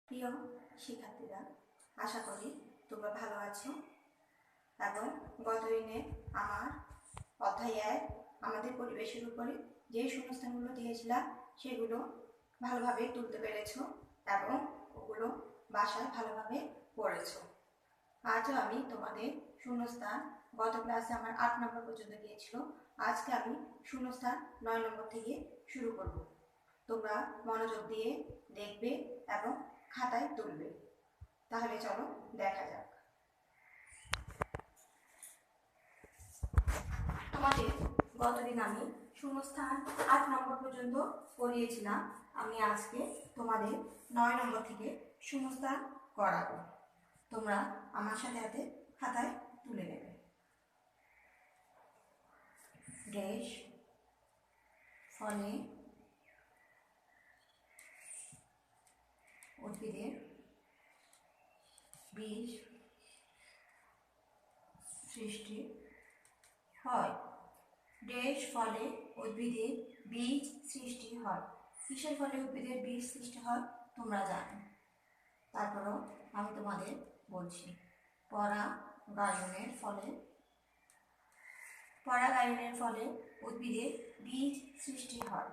প্রিয় শিক্ষার্থীরা, আশা করি তোমরা ভালো আছো এবং গত দিনে আমার অধ্যায় ১ আমাদের পরিবেশের উপরে যে শূন্যস্থানগুলো দিয়েছিলাম সেগুলো ভালোভাবে তুলতে পেরেছো এবং ওগুলো বাসায় ভালোভাবে পড়েছো। আজও আমি তোমাদের শূন্যস্থান, গত ক্লাসে আমার ৮ নম্বর পর্যন্ত গিয়েছিল, আজকে আমি শূন্যস্থান ৯ নম্বর থেকে শুরু করব। তোমরা মনোযোগ দিয়ে দেখবে এবং খাতায় তুলবে। তাহলে চলো দেখা যাক। তোমাদের গতদিন আমি শূন্যস্থান ৮ নম্বর পর্যন্ত পড়িয়েছিলাম। আমি আজকে তোমাদের ৯ নম্বর থেকে শূন্যস্থান করাবো। তোমরা আমার সাথে হাতে খাতায় তুলে নেবে। দেশ, ফলে, উদ্ভিদের বীজ সৃষ্টি হয়। দেশ, ফলে, উদ্ভিদের বীজ সৃষ্টি হয়। কিসের ফলে উদ্ভিদের বীজ সৃষ্টি হয় তোমরা জানো। তারপরও আমি তোমাদের বলছি, পরাগায়নের ফলে উদ্ভিদের বীজ সৃষ্টি হয়।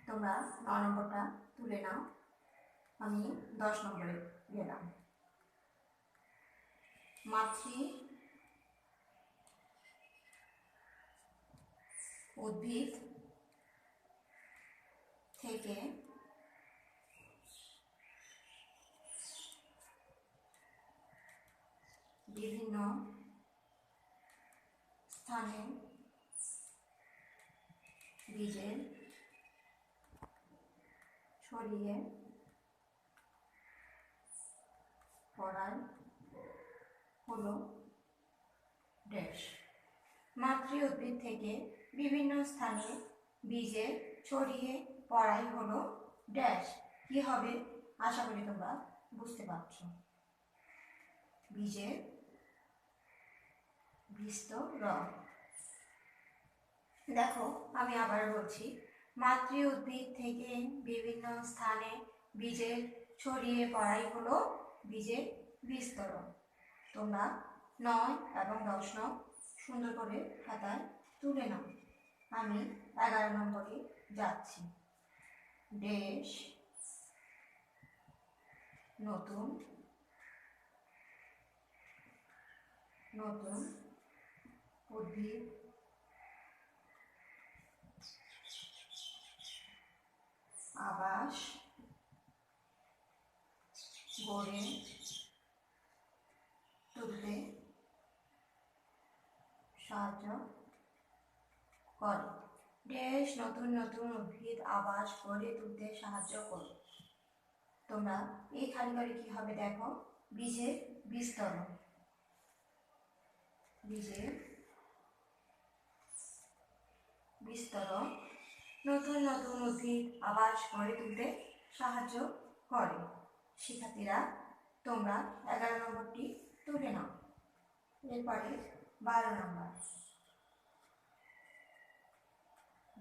তোমরা ৯ নম্বরটা তুলে নাও, আমি ১০ নম্বরে গেলাম। মাতৃ উদ্ভিদ থেকে বিভিন্ন স্থানে বীজের ছড়িয়ে পড়াই হলো ড্যাশ। মাতৃ উদ্ভিদ থেকে বিভিন্ন স্থানে বীজের ছড়িয়ে পড়াই হলো ড্যাশ। কি হবে আশা করি তোমরা বুঝতে পারছো। বীজের বিস্তরণ। দেখো আমি আবার বলছি, মাতৃ উদ্ভিদ থেকে বিভিন্ন স্থানে বীজের ছড়িয়ে পড়াই হলো বীজের বিস্তরণ। তোমরা ৯ এবং ১০ নং সুন্দর করে খাতায় তুলে নাও। আমি ১১ নম্বরে যাচ্ছি। দেশ, নতুন নতুন উদ্ভিদ আবাস গড়ে তুলতে সাহায্য করে। দেশ, নতুন নতুন উদ্ভিদ আবাস গড়ে তুলতে সাহায্য করে। তোমরা এই খালি ঘরে কি হবে দেখো, বীজের বিস্তরণ। বীজের বিস্তরণ নতুন নতুন উদ্ভিদ আবাস গড়ে তুলতে সাহায্য করে। শিক্ষার্থীরা তোমরা ১১ নম্বরটি তুলে নাও। এরপরে ১২ নম্বর,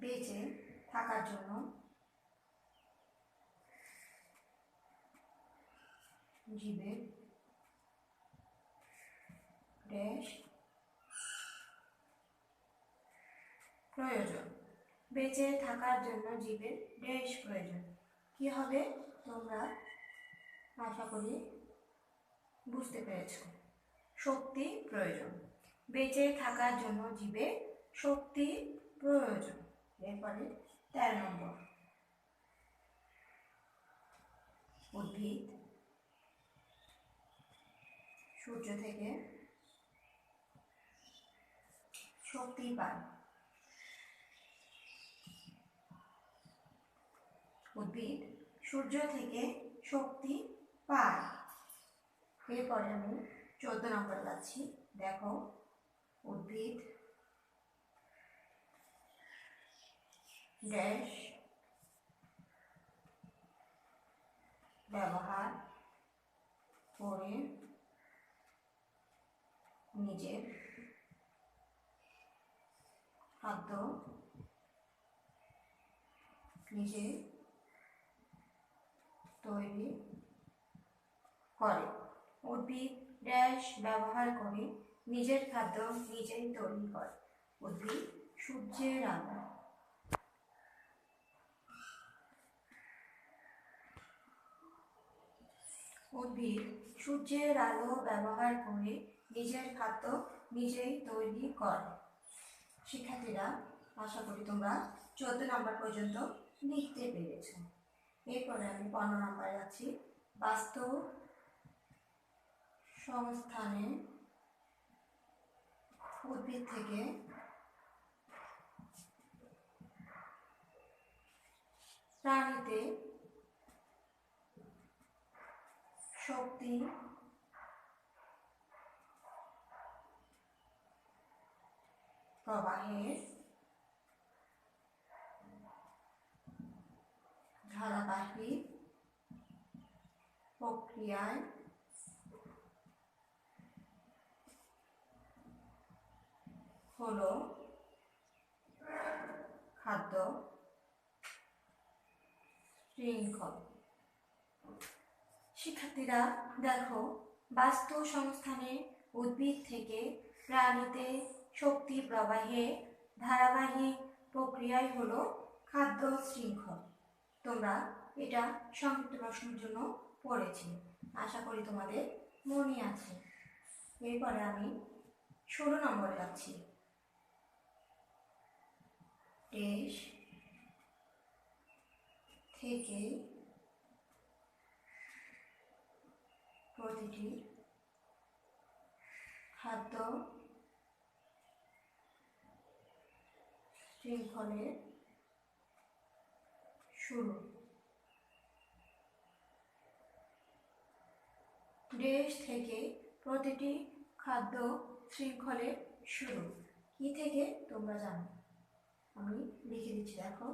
বেঁচে থাকার জন্য জীবের ড্যাশ প্রয়োজন। বেঁচে থাকার জন্য জীবের ড্যাশ প্রয়োজন। কি হবে তোমরা আশা করি বুঝতে পেরেছ। শক্তি প্রয়োজন। বেঁচে থাকার জন্য জীবের শক্তি প্রয়োজন। এরপরে ১৩ নম্বর, উদ্ভিদ সূর্য থেকে শক্তি পায়। উদ্ভিদ সূর্য থেকে শক্তি পায়। এরপরে আমি ১৪ নম্বরে যাচ্ছি। দেখো, উদ্ভিদ ড্যাশ ব্যবহার করে নিজের খাদ্য নিজে তৈরি করে। উদ্ভিদ ড্যাশ ব্যবহার করে নিজের খাদ্য নিজেই তৈরি করে। উদ্ভিদ সূর্যের আলো। উদ্ভিদ সূর্যের আলো ব্যবহার করে নিজের খাদ্য নিজেই তৈরি করে। শিক্ষার্থীরা, আশা করি তোমরা 14 নম্বর পর্যন্ত লিখতে পেরেছ। এরপরে আমি 15 নম্বরে যাচ্ছি। বাস্তব সংস্থানে উদ্ভিদ থেকে প্রাণীতে শক্তি প্রবাহের ধারাবাহিক প্রক্রিয়ায় হলো খাদ্য শৃঙ্খল। শিক্ষার্থীরা দেখো, বাস্তু সংস্থানে উদ্ভিদ থেকে প্রাণীতে শক্তি প্রবাহে ধারাবাহিক প্রক্রিয়ায় হলো খাদ্য শৃঙ্খল। তোমরা এটা সংক্ষিপ্ত প্রশ্নের জন্য পড়েছি, আশা করি তোমাদের মনে আছে। এরপরে আমি 16 নম্বরে যাচ্ছি। দেশ থেকে প্রতিটি খাদ্য শৃঙ্খলের শুরু। দেশ থেকে প্রতিটি খাদ্য শৃঙ্খলের শুরু কি থেকে তোমরা জানো? আমি লিখে দিচ্ছি, দেখো।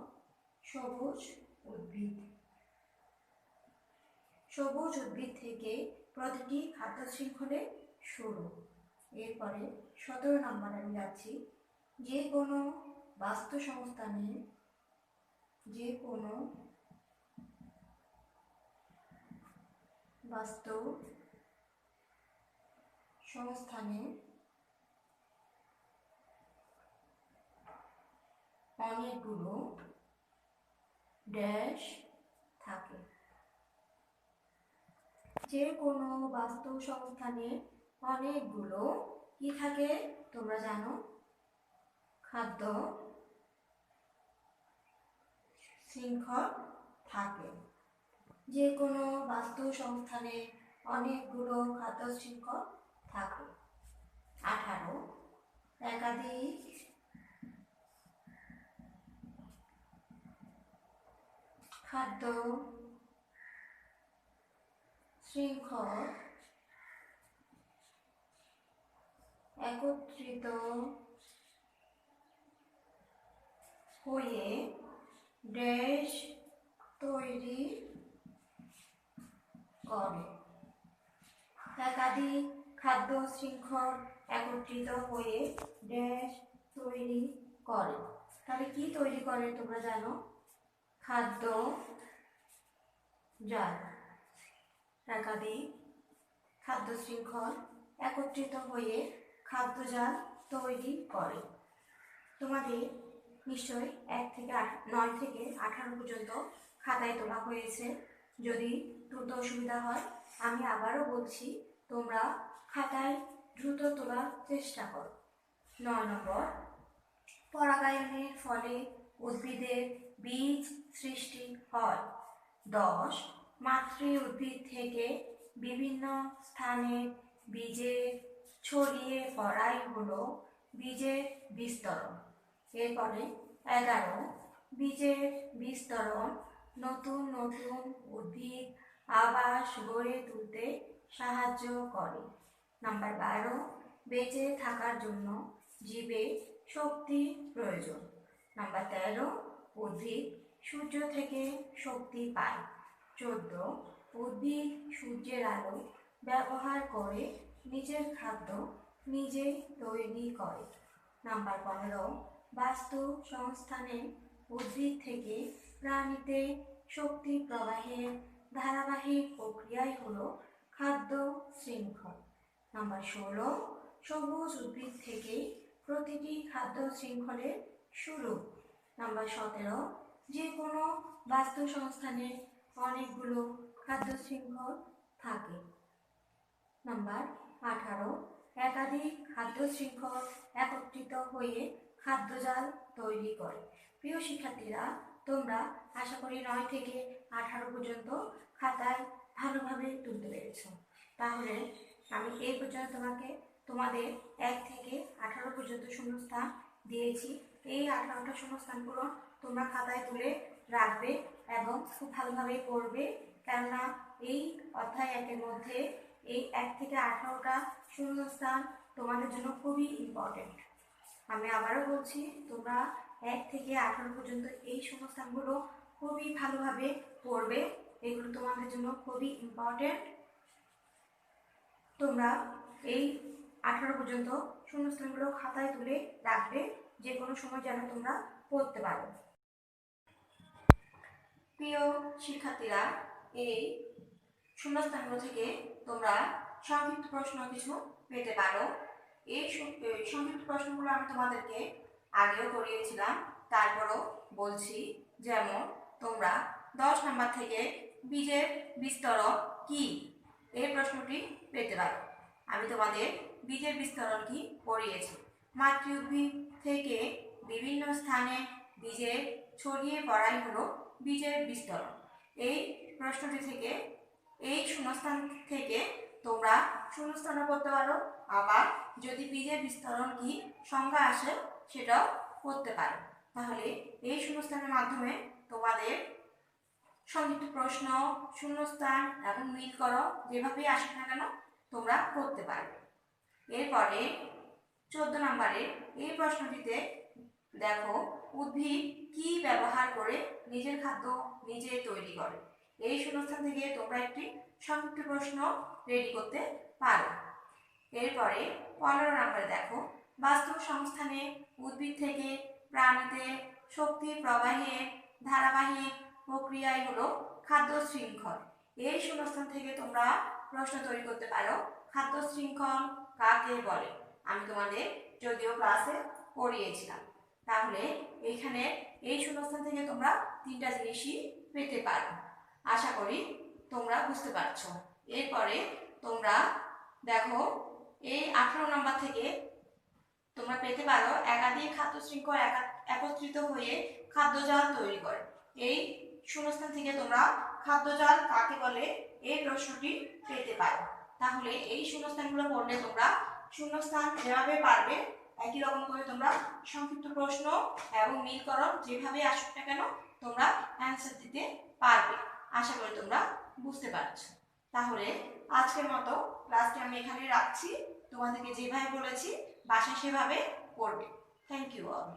সবুজ উদ্ভিদ। সবুজ উদ্ভিদ থেকে প্রতিটি খাদ্য শৃঙ্খলের শুরু। এরপরে 17 নম্বরে আমি যাচ্ছি। যে কোনো বাস্তু সংস্থানে অনেকগুলো ড্যাশ থাকে। যে কোনো বাস্তু সংস্থানে অনেকগুলো কি থাকে তোমরা জানো? খাদ্য শৃঙ্খল থাকে। যে কোনো বাস্তু সংস্থানে অনেকগুলো খাদ্য শৃঙ্খল থাকে। 18 একাধিক খাদ্য শৃঙ্খল একত্রিত হয়ে দেশ তৈরি করে। একাধিক খাদ্য শৃঙ্খল একত্রিত হয়ে দেশ তৈরি করে। তাহলে কি তৈরি করে তোমরা জানো? খাদ্য জাল। একাধিক খাদ্য শৃঙ্খল একত্রিত হয়ে খাদ্য জাল তৈরি করে। তোমাদের নিশ্চয়ই 1 থেকে 9 থেকে 18 পর্যন্ত খাতায় তোলা হয়েছে। যদি দ্রুত অসুবিধা হয় আমি আবারও বলছি, তোমরা খাতায় দ্রুত তোলার চেষ্টা করো। 9 নম্বর পরাগায়নের ফলে উদ্ভিদের বীজ সৃষ্টি হয়। 10 মাতৃ উদ্ভিদ থেকে বিভিন্ন স্থানে বীজের ছড়িয়ে পড়াই হলো বীজের বিস্তরণ। এরপরে 11 বীজের বিস্তরণ নতুন নতুন উদ্ভিদ আবাস গড়ে তুলতে সাহায্য করে। নাম্বার 12 বেঁচে থাকার জন্য জীবের শক্তি প্রয়োজন। নাম্বার 13 উদ্ভিদ সূর্য থেকে শক্তি পায়। 14 উদ্ভিদ সূর্যের আলো ব্যবহার করে নিজের খাদ্য নিজেই তৈরি করে। নাম্বার 15 বাস্তু সংস্থানে উদ্ভিদ থেকে প্রাণীতে শক্তি প্রবাহের ধারাবাহিক প্রক্রিয়াই হলো খাদ্য শৃঙ্খল। নাম্বার 16, সবুজ উদ্ভিদ থেকে প্রতিটি খাদ্য শৃঙ্খলের শুরু। নাম্বার 17, যে কোনো বাস্তু সংস্থানে অনেকগুলো খাদ্য শৃঙ্খল থাকে। নাম্বার 18, একাধিক খাদ্য শৃঙ্খল একত্রিত হয়ে খাদ্যজাল তৈরি করে। প্রিয় শিক্ষার্থীরা, তোমরা আশা করি 9 থেকে 18 পর্যন্ত খাতায় ভালোভাবে তুলতে পেরেছ। তাহলে আমি এই পর্যন্ত তোমাদের 1 থেকে 18 পর্যন্ত শূন্যস্থান দিয়েছি। এই 18টা শূন্যস্থানগুলো তোমরা খাতায় তুলে রাখবে এবং খুব ভালোভাবে পড়বে, কেননা এই অধ্যায় 1-এর মধ্যে এই 1 থেকে 18টা শূন্যস্থান তোমাদের জন্য খুবই ইম্পর্টেন্ট। আমি আবারও বলছি, তোমরা 1 থেকে 18 পর্যন্ত এই শূন্যস্থানগুলো খুবই ভালোভাবে পড়বে, এগুলো তোমাদের জন্য খুবই ইম্পর্টেন্ট। তোমরা এই 18 পর্যন্ত শূন্যস্থানগুলো খাতায় তুলে রাখবে, যে কোনো সময় যেন তোমরা পড়তে পারো। প্রিয় শিক্ষার্থীরা, এই শূন্যস্থানগুলো থেকে তোমরা সংক্ষিপ্ত প্রশ্ন কিছু পেতে পারো। এই সংক্ষিপ্ত প্রশ্নগুলো আমি তোমাদেরকে আগেও করিয়েছিলাম, তারপরও বলছি। যেমন তোমরা 10 নম্বর থেকে বীজের বিস্তরণ কি, এই প্রশ্নটি পেতে পারো। আমি তোমাদের বীজের বিস্তরণ কি পড়িয়েছি। মাতৃ উদ্ভিদ থেকে বিভিন্ন স্থানে বীজের ছড়িয়ে পড়াই হলো বীজের বিস্তরণ। এই প্রশ্নটি থেকে, এই শূন্যস্থান থেকে তোমরা শূন্যস্থানও করতে পারো, আবার যদি বীজের বিস্তরণ কি সংজ্ঞা আসে সেটাও করতে পারো। তাহলে এই শূন্যস্থানের মাধ্যমে তোমাদের সংক্ষিপ্ত প্রশ্ন, শূন্যস্থান এবং মিল করো যেভাবেই আসুক না কেন তোমরা করতে পারবে। এরপরে 14 নম্বরে এই প্রশ্নটিতে দেখো, উদ্ভিদ কি ব্যবহার করে নিজের খাদ্য নিজে তৈরি করে। এই শূন্যস্থান থেকে তোমরা একটি সংক্ষিপ্ত প্রশ্ন রেডি করতে পারো। এরপরে 15 নম্বরে দেখো, বাস্তব সংস্থানে উদ্ভিদ থেকে প্রাণীতে শক্তি প্রবাহের ধারাবাহিক প্রক্রিয়াই হলো খাদ্য শৃঙ্খল। এই শূন্যস্থান থেকে তোমরা প্রশ্ন তৈরি করতে পারো, খাদ্য শৃঙ্খল কাকে বলে। আমি তোমাদের যদিও ক্লাসে পড়িয়েছিলাম। তাহলে এখানে এই শূন্যস্থান থেকে তোমরা 3টা জিনিসই পেতে পারো। আশা করি তোমরা বুঝতে পারছো। এরপরে তোমরা দেখো, এই 18 নম্বর থেকে তোমরা পেতে পারো, একাধিক খাদ্য শৃঙ্খল একত্রিত হয়ে খাদ্যজাল তৈরি করে। এই শূন্যস্থান থেকে তোমরা খাদ্যজাল কাকে বলে এই প্রশ্নটি পেতে পারো। তাহলে এই শূন্যস্থানগুলো পড়লে তোমরা শূন্যস্থান যেভাবে পারবে একই রকম করে তোমরা সংক্ষিপ্ত প্রশ্ন এবং মিলকরণ যেভাবে আসুক না কেন তোমরা অ্যান্সার দিতে পারবে। আশা করি তোমরা বুঝতে পারছো। তাহলে আজকের মতো ক্লাসটি আমি এখানে রাখছি। তোমাদেরকে যেভাবে বলেছি বাসায় সেভাবে পড়বে। Thank you all.